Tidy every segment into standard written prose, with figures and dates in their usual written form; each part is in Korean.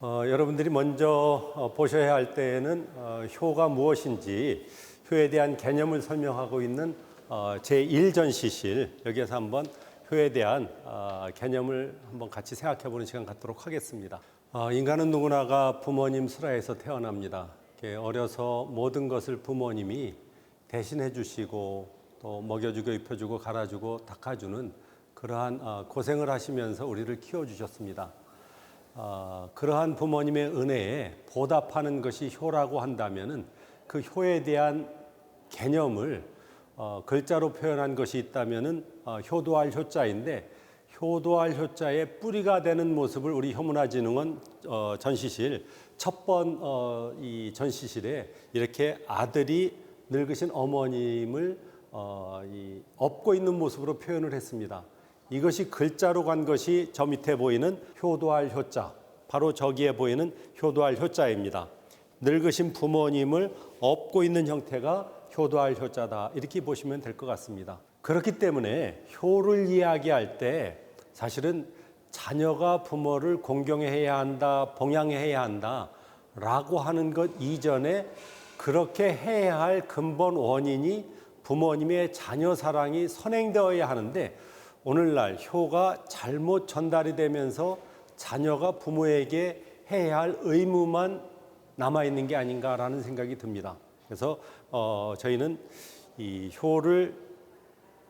여러분들이 먼저 보셔야 할 때에는 효가 무엇인지 효에 대한 개념을 설명하고 있는 제1전시실 여기에서 한번 효에 대한 개념을 한번 같이 생각해 보는 시간 갖도록 하겠습니다. 인간은 누구나가 부모님 슬하에서 태어납니다. 어려서 모든 것을 부모님이 대신해 주시고 또 먹여주고 입혀주고 갈아주고 닦아주는 그러한 고생을 하시면서 우리를 키워주셨습니다. 그러한 부모님의 은혜에 보답하는 것이 효라고 한다면은 그 효에 대한 개념을 글자로 표현한 것이 있다면은 효도할 효자인데 효도할 효자의 뿌리가 되는 모습을 우리 효문화진흥원 전시실 첫 번 이 전시실에 이렇게 아들이 늙으신 어머님을 업고 있는 모습으로 표현을 했습니다. 이것이 글자로 간 것이 저 밑에 보이는 효도할 효자, 바로 저기에 보이는 효도할 효자입니다. 늙으신 부모님을 업고 있는 형태가 효도할 효자다, 이렇게 보시면 될 것 같습니다. 그렇기 때문에 효를 이야기할 때 사실은 자녀가 부모를 공경해야 한다, 봉양해야 한다 라고 하는 것 이전에 그렇게 해야 할 근본 원인이 부모님의 자녀 사랑이 선행되어야 하는데, 오늘날 효가 잘못 전달이 되면서 자녀가 부모에게 해야 할 의무만 남아있는 게 아닌가라는 생각이 듭니다. 그래서 저희는 이 효를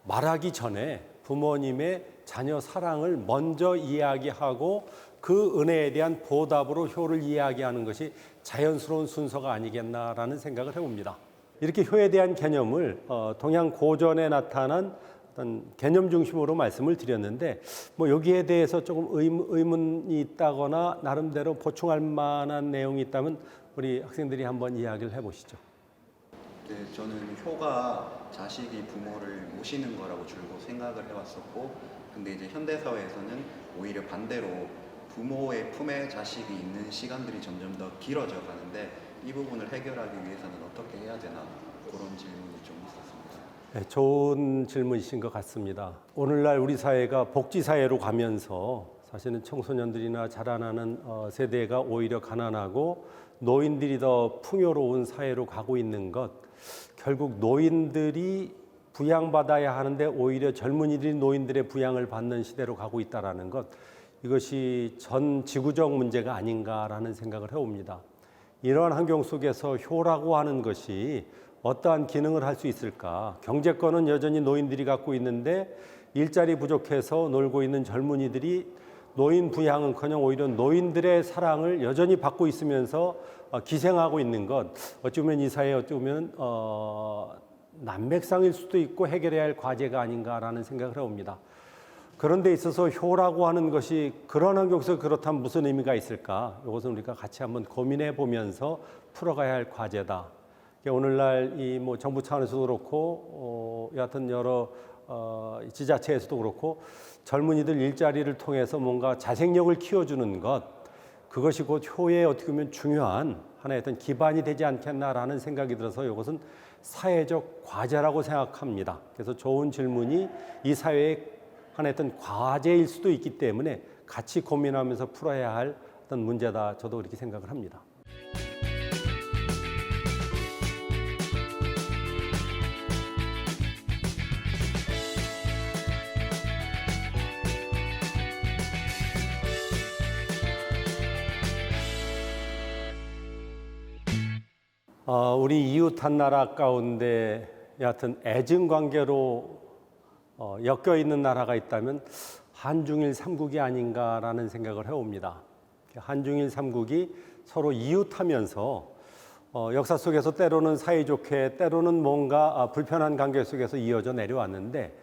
말하기 전에 부모님의 자녀 사랑을 먼저 이야기하고 그 은혜에 대한 보답으로 효를 이야기하는 것이 자연스러운 순서가 아니겠나라는 생각을 해봅니다. 이렇게 효에 대한 개념을 동양 고전에 나타난 어떤 개념 중심으로 말씀을 드렸는데, 여기에 대해서 조금 의문이 있다거나 나름대로 보충할 만한 내용이 있다면 우리 학생들이 한번 이야기를 해보시죠. 네, 저는 효가 자식이 부모를 모시는 거라고 줄곧 생각을 해왔었고, 근데 이제 현대사회에서는 오히려 반대로 부모의 품에 자식이 있는 시간들이 점점 더 길어져 가는데, 이 부분을 해결하기 위해서는 어떻게 해야 되나, 그런 질문이 좀 있었습니다. 네, 좋은 질문이신 것 같습니다. 오늘날 우리 사회가 복지사회로 가면서 사실은 청소년들이나 자라나는 세대가 오히려 가난하고 노인들이 더 풍요로운 사회로 가고 있는 것, 결국 노인들이 부양받아야 하는데 오히려 젊은이들이 노인들의 부양을 받는 시대로 가고 있다는 것, 이것이 전 지구적 문제가 아닌가라는 생각을 해옵니다. 이러한 환경 속에서 효라고 하는 것이 어떠한 기능을 할 수 있을까? 경제권은 여전히 노인들이 갖고 있는데 일자리 부족해서 놀고 있는 젊은이들이 노인 부양은커녕 오히려 노인들의 사랑을 여전히 받고 있으면서 기생하고 있는 것, 어찌 보면 이 사회에 어찌 보면 난맥상일 수도 있고 해결해야 할 과제가 아닌가라는 생각을 해봅니다. 그런 데 있어서 효라고 하는 것이 그런 환경에서 그렇다면 무슨 의미가 있을까? 이것은 우리가 같이 한번 고민해 보면서 풀어가야 할 과제다. 오늘날 이 정부 차원에서도 그렇고 여하튼 여러 지자체에서도 그렇고 젊은이들 일자리를 통해서 뭔가 자생력을 키워주는 것, 그것이 곧 효의 어떻게 보면 중요한 하나의 어떤 기반이 되지 않겠나라는 생각이 들어서 이것은 사회적 과제라고 생각합니다. 그래서 좋은 질문이 이 사회의 하나의 어떤 과제일 수도 있기 때문에 같이 고민하면서 풀어야 할 어떤 문제다, 저도 그렇게 생각을 합니다. 우리 이웃 한 나라 가운데 여하튼 애증 관계로 엮여 있는 나라가 있다면 한중일 삼국이 아닌가라는 생각을 해옵니다. 한중일 삼국이 서로 이웃하면서 역사 속에서 때로는 사이좋게, 때로는 뭔가 불편한 관계 속에서 이어져 내려왔는데,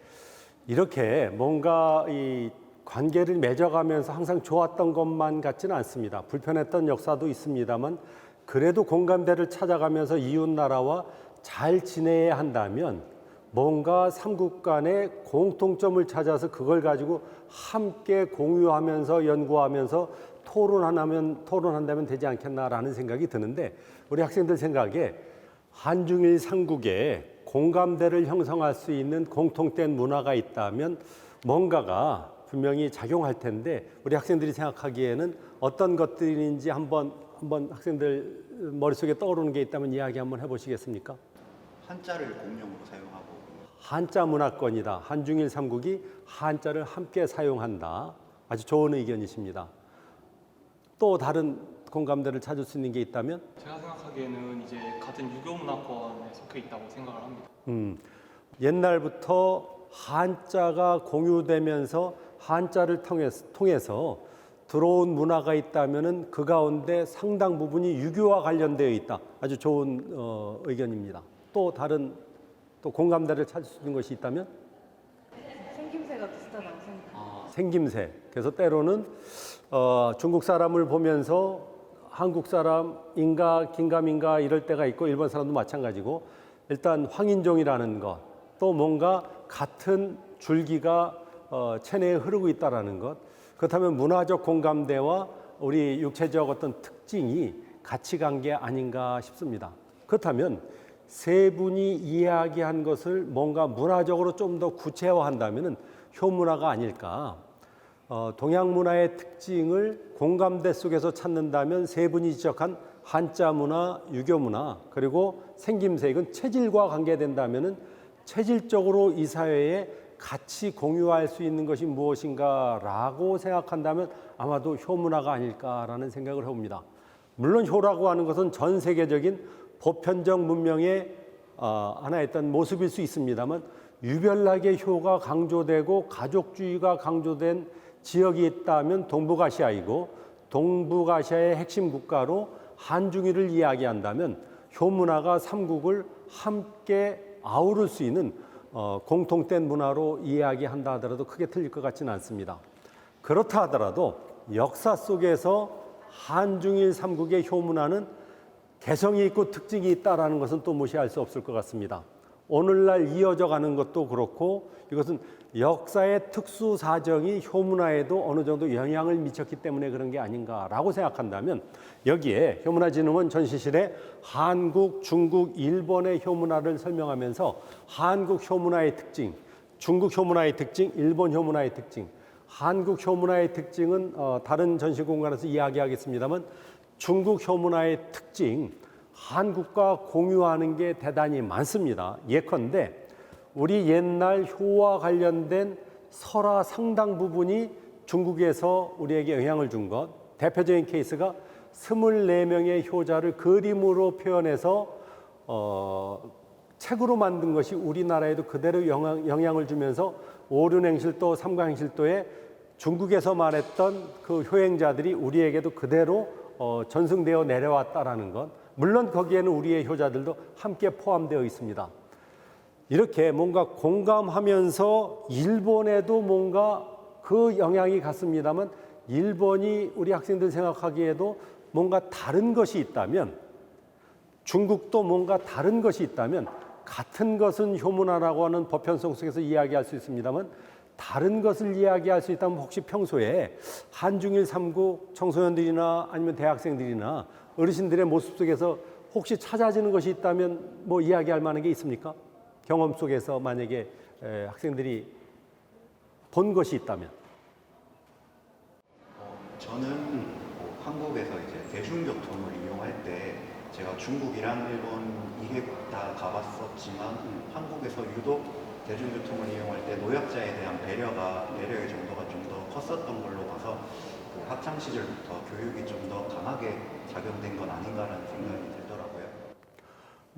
이렇게 뭔가 이 관계를 맺어가면서 항상 좋았던 것만 같지는 않습니다. 불편했던 역사도 있습니다만 그래도 공감대를 찾아가면서 이웃 나라와 잘 지내야 한다면 뭔가 삼국 간의 공통점을 찾아서 그걸 가지고 함께 공유하면서 연구하면서 토론한다면 되지 않겠나라는 생각이 드는데, 우리 학생들 생각에 한중일 삼국에 공감대를 형성할 수 있는 공통된 문화가 있다면 뭔가가 분명히 작용할 텐데 우리 학생들이 생각하기에는 어떤 것들인지 한번 학생들 머릿속에 떠오르는 게 있다면 이야기 한번 해보시겠습니까? 한자를 공용으로 사용하고 한자 문화권이다. 한중일 삼국이 한자를 함께 사용한다. 아주 좋은 의견이십니다. 또 다른 공감대를 찾을 수 있는 게 있다면? 제가 생각하기에는 이제 같은 유교 문화권에 속해 있다고 생각을 합니다. 옛날부터 한자가 공유되면서 한자를 통해서 들어온 문화가 있다면은 그 가운데 상당 부분이 유교와 관련되어 있다. 아주 좋은 의견입니다. 또 다른 또 공감대를 찾을 수 있는 것이 있다면? 생김새가 비슷하다고 생각합니다. 생김새. 그래서 때로는 중국 사람을 보면서 한국 사람인가 긴가민가 이럴 때가 있고 일본 사람도 마찬가지고 일단 황인종이라는 것, 또 뭔가 같은 줄기가 체내에 흐르고 있다라는 것. 그렇다면 문화적 공감대와 우리 육체적 어떤 특징이 같이 간 게 아닌가 싶습니다. 그렇다면 세 분이 이야기한 것을 뭔가 문화적으로 좀 더 구체화한다면 효문화가 아닐까. 동양 문화의 특징을 공감대 속에서 찾는다면 세 분이 지적한 한자 문화, 유교 문화, 그리고 생김새, 이건 체질과 관계된다면 체질적으로 이 사회에 같이 공유할 수 있는 것이 무엇인가라고 생각한다면 아마도 효문화가 아닐까라는 생각을 해봅니다. 물론 효라고 하는 것은 전 세계적인 보편적 문명의 하나의 어떤 모습일 수 있습니다만 유별나게 효가 강조되고 가족주의가 강조된 지역이 있다면 동북아시아이고 동북아시아의 핵심 국가로 한중일을 이야기한다면 효문화가 삼국을 함께 아우를 수 있는 공통된 문화로 이야기한다 하더라도 크게 틀릴 것 같지는 않습니다. 그렇다 하더라도 역사 속에서 한중일 삼국의 효문화는 개성이 있고 특징이 있다는 것은 또 무시할 수 없을 것 같습니다. 오늘날 이어져 가는 것도 그렇고 이것은 역사의 특수 사정이 효문화에도 어느 정도 영향을 미쳤기 때문에 그런 게 아닌가라고 생각한다면 여기에 효문화진흥원 전시실에 한국, 중국, 일본의 효문화를 설명하면서 한국 효문화의 특징, 중국 효문화의 특징, 일본 효문화의 특징, 한국 효문화의 특징은 다른 전시 공간에서 이야기하겠습니다만 중국 효문화의 특징, 한국과 공유하는 게 대단히 많습니다. 예컨대 우리 옛날 효와 관련된 설화 상당 부분이 중국에서 우리에게 영향을 준 것. 대표적인 케이스가 24명의 효자를 그림으로 표현해서 책으로 만든 것이 우리나라에도 그대로 영향을 주면서 오륜행실도, 삼가행실도에 중국에서 말했던 그 효행자들이 우리에게도 그대로 전승되어 내려왔다라는 것. 물론 거기에는 우리의 효자들도 함께 포함되어 있습니다. 이렇게 뭔가 공감하면서 일본에도 뭔가 그 영향이 갔습니다만 일본이 우리 학생들 생각하기에도 뭔가 다른 것이 있다면 중국도 뭔가 다른 것이 있다면 같은 것은 효문화라고 하는 보편성 속에서 이야기할 수 있습니다만 다른 것을 이야기할 수 있다면 혹시 평소에 한중일 삼국 청소년들이나 아니면 대학생들이나 어르신들의 모습 속에서 혹시 찾아지는 것이 있다면 뭐 이야기할 만한 게 있습니까? 경험 속에서 만약에 학생들이 본 것이 있다면 저는 한국에서 이제 대중교통을 이용할 때 제가 중국이랑 일본 이게 다 가봤었지만 한국에서 유독 대중교통을 이용할 때 노약자에 대한 배려의 정도가 좀 더 컸었던 걸로 봐서 그 학창 시절부터 교육이 좀 더 강하게 작용된 건 아닌가라는 생각이 들더라고요.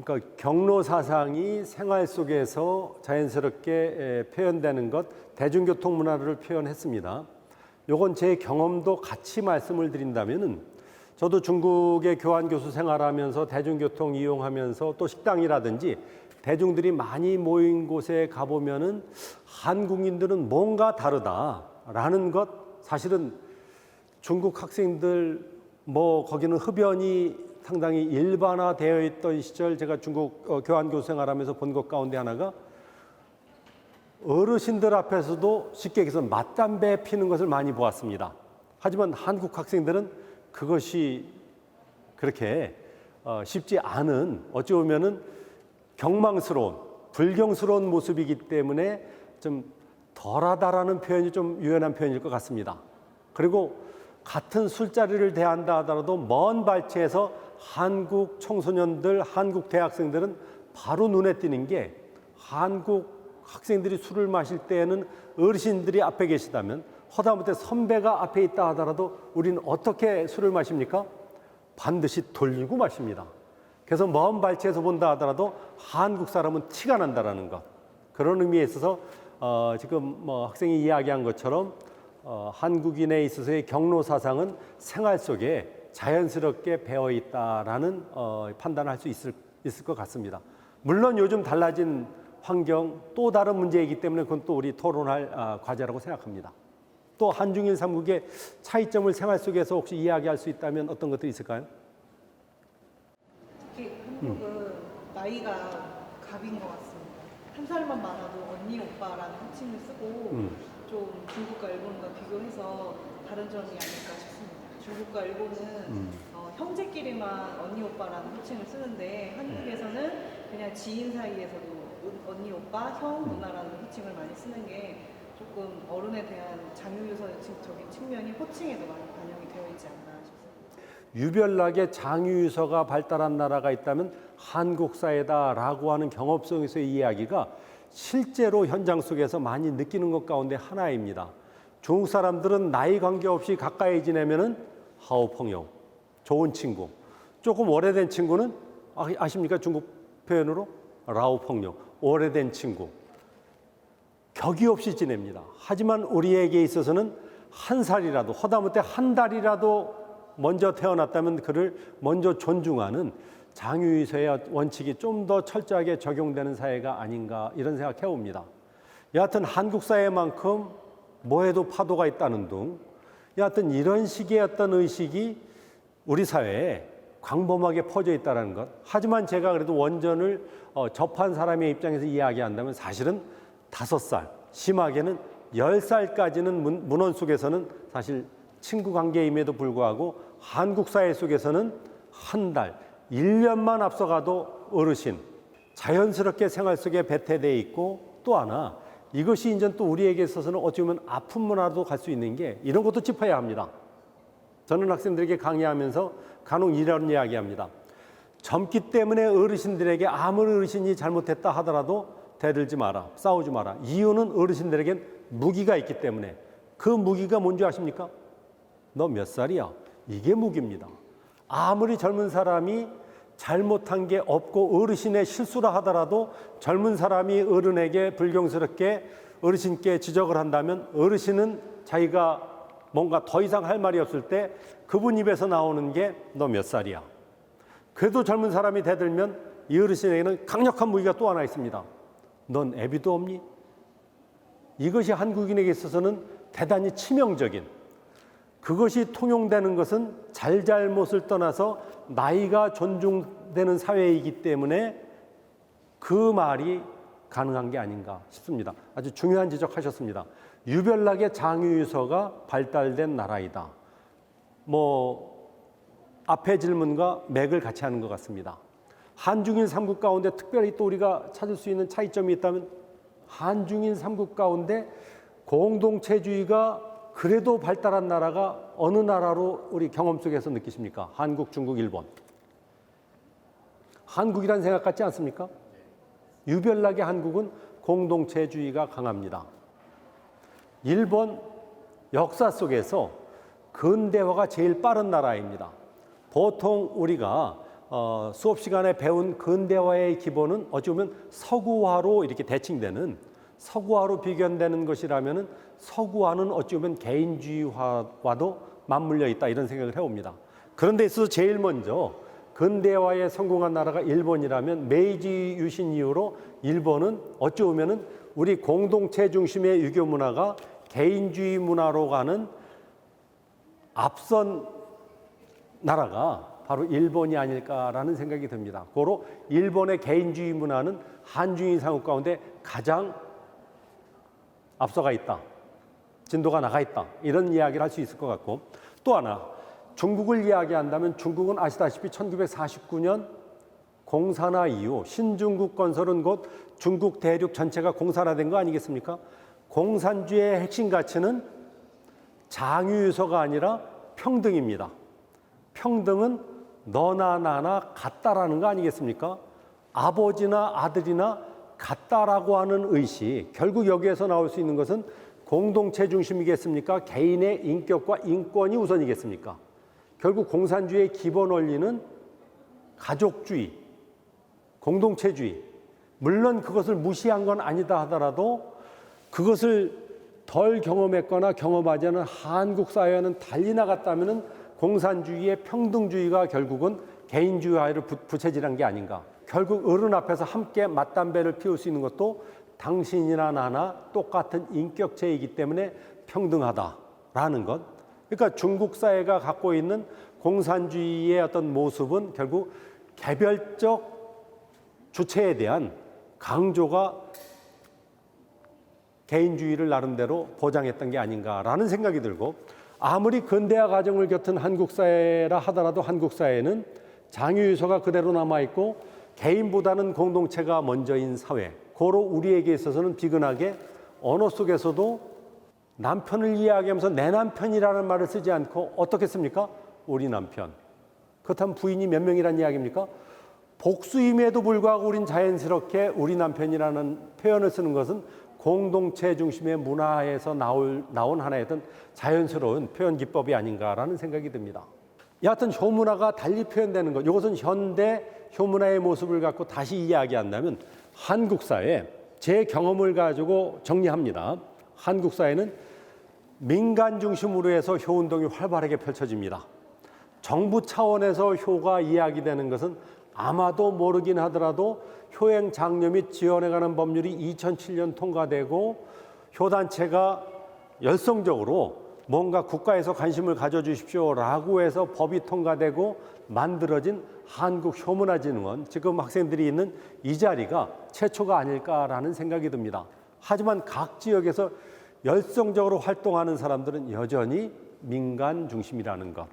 그러니까 경로 사상이 생활 속에서 자연스럽게 표현되는 것, 대중교통 문화를 표현했습니다. 요건 제 경험도 같이 말씀을 드린다면은 저도 중국의 교환 교수 생활하면서 대중교통 이용하면서 또 식당이라든지 대중들이 많이 모인 곳에 가보면은 한국인들은 뭔가 다르다라는 것, 사실은 중국 학생들 뭐 거기는 흡연이 상당히 일반화되어 있던 시절 제가 중국 교환 교수 생활하면서 본 것 가운데 하나가 어르신들 앞에서도 쉽게 얘기해서 맞담배 피는 것을 많이 보았습니다. 하지만 한국 학생들은 그것이 그렇게 쉽지 않은 어찌 보면은 경망스러운 불경스러운 모습이기 때문에 좀 절하다라는 표현이 좀 유연한 표현일 것 같습니다. 그리고 같은 술자리를 대한다 하더라도 먼 발치에서 한국 청소년들, 한국 대학생들은 바로 눈에 띄는 게 한국 학생들이 술을 마실 때에는 어르신들이 앞에 계시다면 허다못해 선배가 앞에 있다 하더라도 우리는 어떻게 술을 마십니까? 반드시 돌리고 마십니다. 그래서 먼 발치에서 본다 하더라도 한국 사람은 티가 난다라는 것. 그런 의미에 있어서 지금 뭐 학생이 이야기한 것처럼 한국인에 있어서의 경로 사상은 생활 속에 자연스럽게 배어 있다라는 판단을 할 수 있을 것 같습니다. 물론 요즘 달라진 환경 또 다른 문제이기 때문에 그건 또 우리 토론할 과제라고 생각합니다. 또 한중일 삼국의 차이점을 생활 속에서 혹시 이야기할 수 있다면 어떤 것들이 있을까요? 특히 한국은 나이가 갑인 것 같습니다. 한 살만 많아도 언니 오빠라는 호칭을 쓰고 좀 중국과 일본과 비교해서 다른 점이 아닐까 싶습니다. 중국과 일본은 형제끼리만 언니 오빠라는 호칭을 쓰는데 한국에서는 그냥 지인 사이에서도 언니 오빠, 형, 누나라는 호칭을 많이 쓰는 게 조금 어른에 대한 장유유서적인 측면이 호칭에도 많이 반영이 되어 있지 않나 싶습니다. 유별나게 장유유서가 발달한 나라가 있다면 한국사회다라고 하는 경험 속에서의 이야기가 실제로 현장 속에서 많이 느끼는 것 가운데 하나입니다. 중국 사람들은 나이 관계없이 가까이 지내면은 하오펑요, 좋은 친구. 조금 오래된 친구는 아십니까? 중국 표현으로 라오펑요, 오래된 친구. 격이 없이 지냅니다. 하지만 우리에게 있어서는 한 살이라도 허다못해 한 달이라도 먼저 태어났다면 그를 먼저 존중하는 장유유서의 원칙이 좀 더 철저하게 적용되는 사회가 아닌가 이런 생각해 봅니다. 여하튼 한국 사회만큼 뭐해도 파도가 있다는 둥, 여하튼 이런 식의 어떤 의식이 우리 사회에 광범하게 퍼져 있다는 것. 하지만 제가 그래도 원전을 접한 사람의 입장에서 이야기한다면 사실은 5살, 심하게는 10살까지는 문헌 속에서는 사실 친구 관계임에도 불구하고 한국 사회 속에서는 한 달, 1년만 앞서가도 어르신, 자연스럽게 생활 속에 배태되어 있고 또 하나 이것이 이제 또 우리에게 있어서는 어찌 보면 아픈 문화도 갈 수 있는 게 이런 것도 짚어야 합니다. 저는 학생들에게 강의하면서 간혹 이런 이야기합니다. 젊기 때문에 어르신들에게 아무리 어르신이 잘못했다 하더라도 대들지 마라, 싸우지 마라. 이유는 어르신들에겐 무기가 있기 때문에. 그 무기가 뭔지 아십니까? 너 몇 살이야? 이게 무기입니다. 아무리 젊은 사람이 잘못한 게 없고 어르신의 실수라 하더라도 젊은 사람이 어른에게 불경스럽게 어르신께 지적을 한다면 어르신은 자기가 뭔가 더 이상 할 말이 없을 때 그분 입에서 나오는 게 너 몇 살이야. 그래도 젊은 사람이 대들면 이 어르신에게는 강력한 무기가 또 하나 있습니다. 넌 애비도 없니? 이것이 한국인에게 있어서는 대단히 치명적인, 그것이 통용되는 것은 잘잘못을 떠나서 나이가 존중되는 사회이기 때문에 그 말이 가능한 게 아닌가 싶습니다. 아주 중요한 지적하셨습니다. 유별나게 장유유서가 발달된 나라이다. 앞에 질문과 맥을 같이 하는 것 같습니다. 한중일 삼국 가운데 특별히 또 우리가 찾을 수 있는 차이점이 있다면 한중일 삼국 가운데 공동체주의가 그래도 발달한 나라가 어느 나라로 우리 경험 속에서 느끼십니까? 한국, 중국, 일본. 한국이란 생각 같지 않습니까? 유별나게 한국은 공동체주의가 강합니다. 일본 역사 속에서 근대화가 제일 빠른 나라입니다. 보통 우리가 수업 시간에 배운 근대화의 기본은 어찌 보면 서구화로 이렇게 대칭되는, 서구화로 비견되는 것이라면은 서구화는 어찌 보면 개인주의화와도 맞물려 있다 이런 생각을 해옵니다. 그런데 있어서 제일 먼저 근대화에 성공한 나라가 일본이라면 메이지 유신 이후로 일본은 어찌 보면은 우리 공동체 중심의 유교 문화가 개인주의 문화로 가는 앞선 나라가 바로 일본이 아닐까라는 생각이 듭니다. 고로 일본의 개인주의 문화는 한중일 삼국 가운데 가장 앞서가 있다. 진도가 나가 있다. 이런 이야기를 할 수 있을 것 같고, 또 하나 중국을 이야기한다면 중국은 아시다시피 1949년 공산화 이후 신중국 건설은 곧 중국 대륙 전체가 공산화된 거 아니겠습니까? 공산주의의 핵심 가치는 장유유서가 아니라 평등입니다. 평등은 너나 나나 같다라는 거 아니겠습니까? 아버지나 아들이나 같다라고 하는 의식, 결국 여기에서 나올 수 있는 것은 공동체 중심이겠습니까? 개인의 인격과 인권이 우선이겠습니까? 결국 공산주의의 기본 원리는 가족주의, 공동체주의. 물론 그것을 무시한 건 아니다 하더라도 그것을 덜 경험했거나 경험하지 않은 한국 사회와는 달리 나갔다면 공산주의의 평등주의가 결국은 개인주의화를 부채질한 게 아닌가. 결국 어른 앞에서 함께 맞담배를 피울 수 있는 것도 당신이나 나나 똑같은 인격체이기 때문에 평등하다라는 것. 그러니까 중국 사회가 갖고 있는 공산주의의 어떤 모습은 결국 개별적 주체에 대한 강조가 개인주의를 나름대로 보장했던 게 아닌가라는 생각이 들고, 아무리 근대화 과정을 겪은 한국 사회라 하더라도 한국 사회는 장유유서가 그대로 남아있고 개인보다는 공동체가 먼저인 사회, 고로 우리에게 있어서는 비근하게 언어 속에서도 남편을 이야기하면서 내 남편이라는 말을 쓰지 않고 어떻게 씁니까? 우리 남편. 그렇다면 부인이 몇 명이란 이야기입니까? 복수임에도 불구하고 우린 자연스럽게 우리 남편이라는 표현을 쓰는 것은 공동체 중심의 문화에서 나온 하나의 어떤 자연스러운 표현 기법이 아닌가라는 생각이 듭니다. 여하튼 효문화가 달리 표현되는 것, 이것은 현대 효문화의 모습을 갖고 다시 이야기한다면 한국 사회, 제 경험을 가지고 정리합니다. 한국 사회는 민간 중심으로 해서 효운동이 활발하게 펼쳐집니다. 정부 차원에서 효가 이야기되는 것은 아마도 모르긴 하더라도 효행 장려 및 지원에 관한 법률이 2007년 통과되고 효단체가 열성적으로 뭔가 국가에서 관심을 가져주십시오라고 해서 법이 통과되고 만들어진 한국효문화진흥원, 지금 학생들이 있는 이 자리가 최초가 아닐까라는 생각이 듭니다. 하지만 각 지역에서 열성적으로 활동하는 사람들은 여전히 민간 중심이라는 것.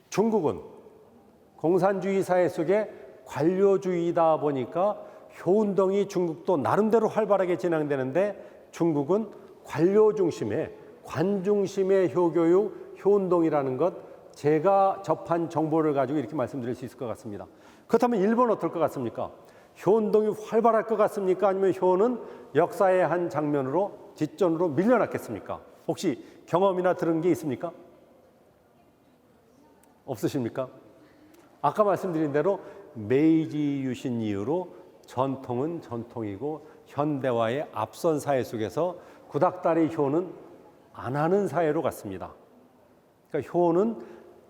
중국은 공산주의 사회 속에 관료주의다 보니까 효운동이 중국도 나름대로 활발하게 진행되는데 중국은 관료 중심의 관중심의 효교육, 효운동이라는 것, 제가 접한 정보를 가지고 이렇게 말씀드릴 수 있을 것 같습니다. 그렇다면 일본은 어떨 것 같습니까? 효운동이 활발할 것 같습니까? 아니면 효는 역사의 한 장면으로 뒷전으로 밀려났겠습니까? 혹시 경험이나 들은 게 있습니까? 없으십니까? 아까 말씀드린 대로 메이지 유신 이후로 전통은 전통이고 현대화의 앞선 사회 속에서 구닥다리 효는 안 하는 사회로 갔습니다. 그러니까 효는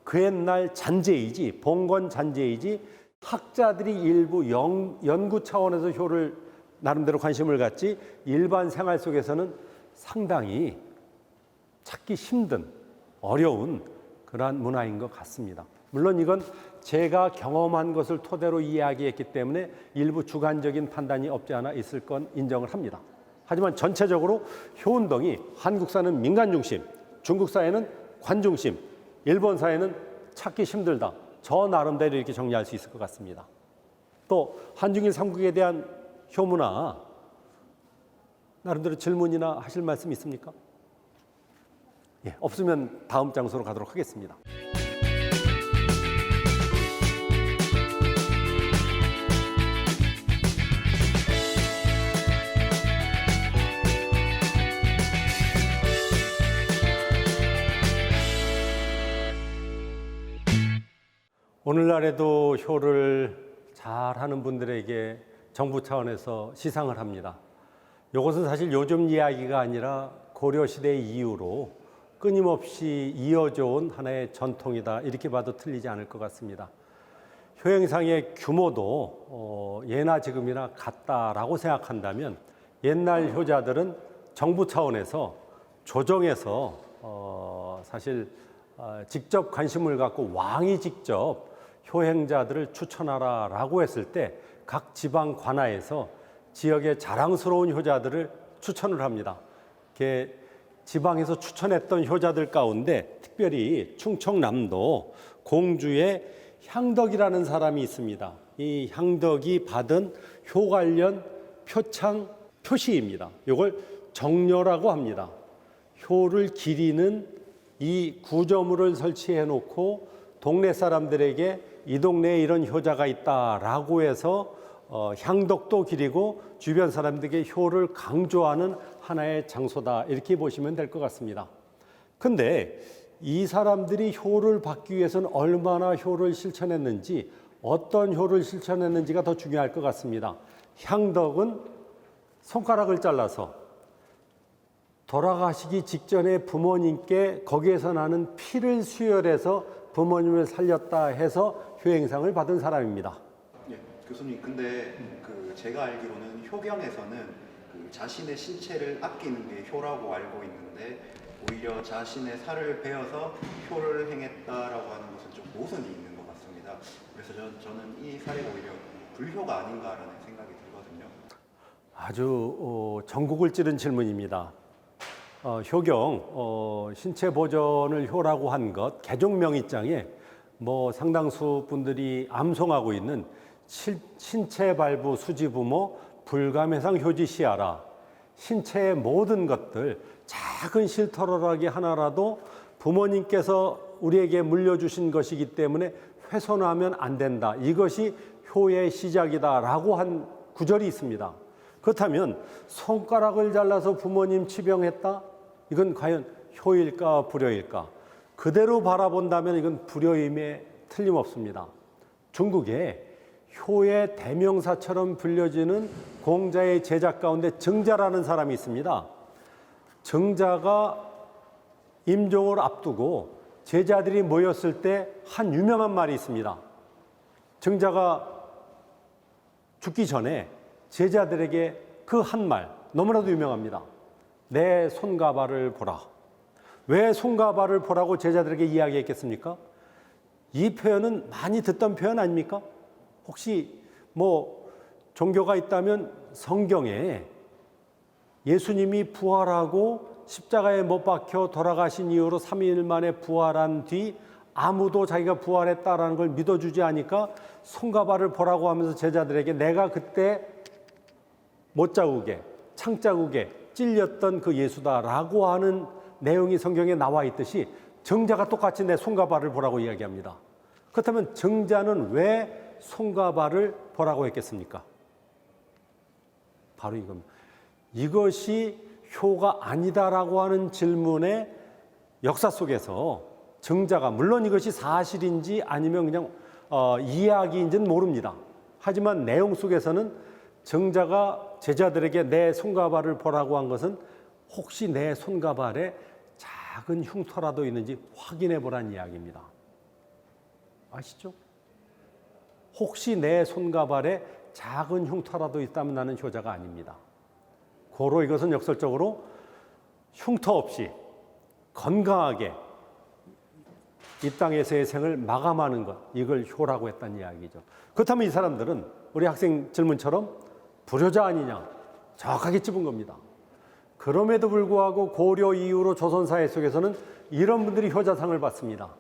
그 옛날 잔재이지, 봉건 잔재이지, 학자들이 일부 연구 차원에서 효를 나름대로 관심을 갖지 일반 생활 속에서는 상당히 찾기 힘든, 어려운 그러한 문화인 것 같습니다. 물론 이건 제가 경험한 것을 토대로 이야기했기 때문에 일부 주관적인 판단이 없지 않아 있을 건 인정을 합니다. 하지만 전체적으로 효운동이 한국 사회는 민간 중심, 중국 사회는 관 중심, 일본 사회는 찾기 힘들다. 저 나름대로 이렇게 정리할 수 있을 것 같습니다. 또 한중일 삼국에 대한 효문화, 나름대로 질문이나 하실 말씀 있습니까? 예, 없으면 다음 장소로 가도록 하겠습니다. 오늘날에도 효를 잘하는 분들에게 정부 차원에서 시상을 합니다. 이것은 사실 요즘 이야기가 아니라 고려시대 이후로 끊임없이 이어져 온 하나의 전통이다, 이렇게 봐도 틀리지 않을 것 같습니다. 효행상의 규모도 예나 지금이나 같다라고 생각한다면 옛날 효자들은 정부 차원에서 조정해서 사실 직접 관심을 갖고 왕이 직접 효행자들을 추천하라라고 했을 때 각 지방 관하에서 지역의 자랑스러운 효자들을 추천을 합니다. 지방에서 추천했던 효자들 가운데 특별히 충청남도 공주의 향덕이라는 사람이 있습니다. 이 향덕이 받은 효 관련 표창 표시입니다. 이걸 정려라고 합니다. 효를 기리는 이 구조물을 설치해 놓고 동네 사람들에게 이 동네에 이런 효자가 있다라고 해서 향덕도 기리고 주변 사람들에게 효를 강조하는 하나의 장소다, 이렇게 보시면 될 것 같습니다. 근데 이 사람들이 효를 받기 위해서는 얼마나 효를 실천했는지, 어떤 효를 실천했는지가 더 중요할 것 같습니다. 향덕은 손가락을 잘라서 돌아가시기 직전에 부모님께 거기에서 나는 피를 수혈해서 부모님을 살렸다 해서 효행상을 받은 사람입니다. 예, 교수님, 근데 제가 알기로는 효경에서는 자신의 신체를 아끼는 게 효라고 알고 있는데 오히려 자신의 살을 베어서 효를 행했다라고 하는 것은 좀 모순이 있는 것 같습니다. 그래서 저는 이 사례가 오히려 불효가 아닌가라는 생각이 들거든요. 아주 전국을 찌른 질문입니다. 효경, 신체 보존을 효라고 한 것, 개종명의장에 상당수 분들이 암송하고 있는 신체 발부 수지부모 불감해상 효지시하라. 신체의 모든 것들, 작은 실터러라기 하나라도 부모님께서 우리에게 물려주신 것이기 때문에 훼손하면 안 된다. 이것이 효의 시작이다라고 한 구절이 있습니다. 그렇다면 손가락을 잘라서 부모님 치병했다? 이건 과연 효일까 불효일까? 그대로 바라본다면 이건 불효임에 틀림없습니다. 중국에 효의 대명사처럼 불려지는 공자의 제자 가운데 정자라는 사람이 있습니다. 정자가 임종을 앞두고 제자들이 모였을 때 한 유명한 말이 있습니다. 정자가 죽기 전에 제자들에게 그 한 말, 너무나도 유명합니다. 내 손과 발을 보라. 왜 손과 발을 보라고 제자들에게 이야기했겠습니까? 이 표현은 많이 듣던 표현 아닙니까? 혹시 종교가 있다면 성경에 예수님이 부활하고 십자가에 못 박혀 돌아가신 이후로 3일 만에 부활한 뒤 아무도 자기가 부활했다라는 걸 믿어주지 않으니까 손과 발을 보라고 하면서 제자들에게 내가 그때 못자국에 창자국에 찔렸던 그 예수다라고 하는 내용이 성경에 나와 있듯이 정자가 똑같이 내 손과 발을 보라고 이야기합니다. 그렇다면 정자는 왜 손과 발을 보라고 했겠습니까? 바로 이겁니다. 이것이 효가 아니다라고 하는 질문의 역사 속에서 정자가, 물론 이것이 사실인지 아니면 그냥 이야기인지는 모릅니다. 하지만 내용 속에서는 정자가 제자들에게 내 손과 발을 보라고 한 것은 혹시 내 손과 발에 작은 흉터라도 있는지 확인해 보라는 이야기입니다. 아시죠? 혹시 내 손과 발에 작은 흉터라도 있다면 나는 효자가 아닙니다. 고로 이것은 역설적으로 흉터 없이 건강하게 이 땅에서의 생을 마감하는 것, 이걸 효라고 했다는 이야기죠. 그렇다면 이 사람들은 우리 학생 질문처럼 불효자 아니냐, 정확하게 찝은 겁니다. 그럼에도 불구하고 고려 이후로 조선사회 속에서는 이런 분들이 효자상을 받습니다.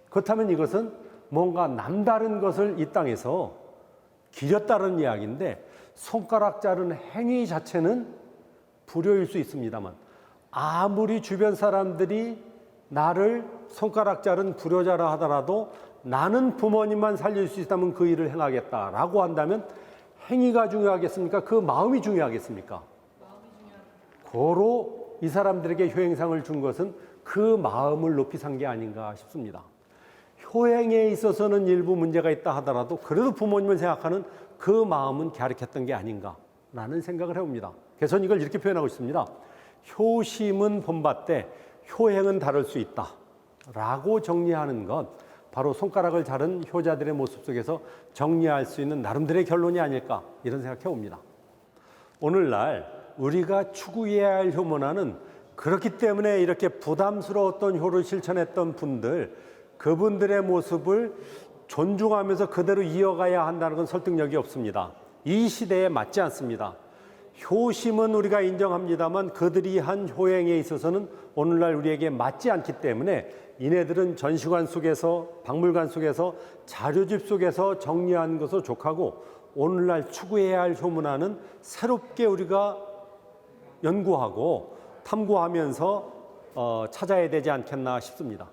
그렇다면 이것은 뭔가 남다른 것을 이 땅에서 기렸다는 이야기인데, 손가락 자른 행위 자체는 불효일 수 있습니다만 아무리 주변 사람들이 나를 손가락 자른 불효자라 하더라도 나는 부모님만 살릴 수 있다면 그 일을 행하겠다라고 한다면 행위가 중요하겠습니까? 그 마음이 중요하겠습니까? 고로 이 사람들에게 효행상을 준 것은 그 마음을 높이 산 게 아닌가 싶습니다. 효행에 있어서는 일부 문제가 있다 하더라도 그래도 부모님을 생각하는 그 마음은 갸륵했던 게 아닌가라는 생각을 해봅니다. 그래서 저는 이걸 이렇게 표현하고 있습니다. 효심은 본받되 효행은 다를 수 있다 라고 정리하는 것, 바로 손가락을 자른 효자들의 모습 속에서 정리할 수 있는 나름대로의 결론이 아닐까, 이런 생각해 봅니다. 오늘날 우리가 추구해야 할 효문화는 그렇기 때문에 이렇게 부담스러웠던 효를 실천했던 분들, 그분들의 모습을 존중하면서 그대로 이어가야 한다는 건 설득력이 없습니다. 이 시대에 맞지 않습니다. 효심은 우리가 인정합니다만 그들이 한 효행에 있어서는 오늘날 우리에게 맞지 않기 때문에 이네들은 전시관 속에서, 박물관 속에서, 자료집 속에서 정리한 것으로 족하고, 오늘날 추구해야 할 효문화는 새롭게 우리가 연구하고 탐구하면서 찾아야 되지 않겠나 싶습니다.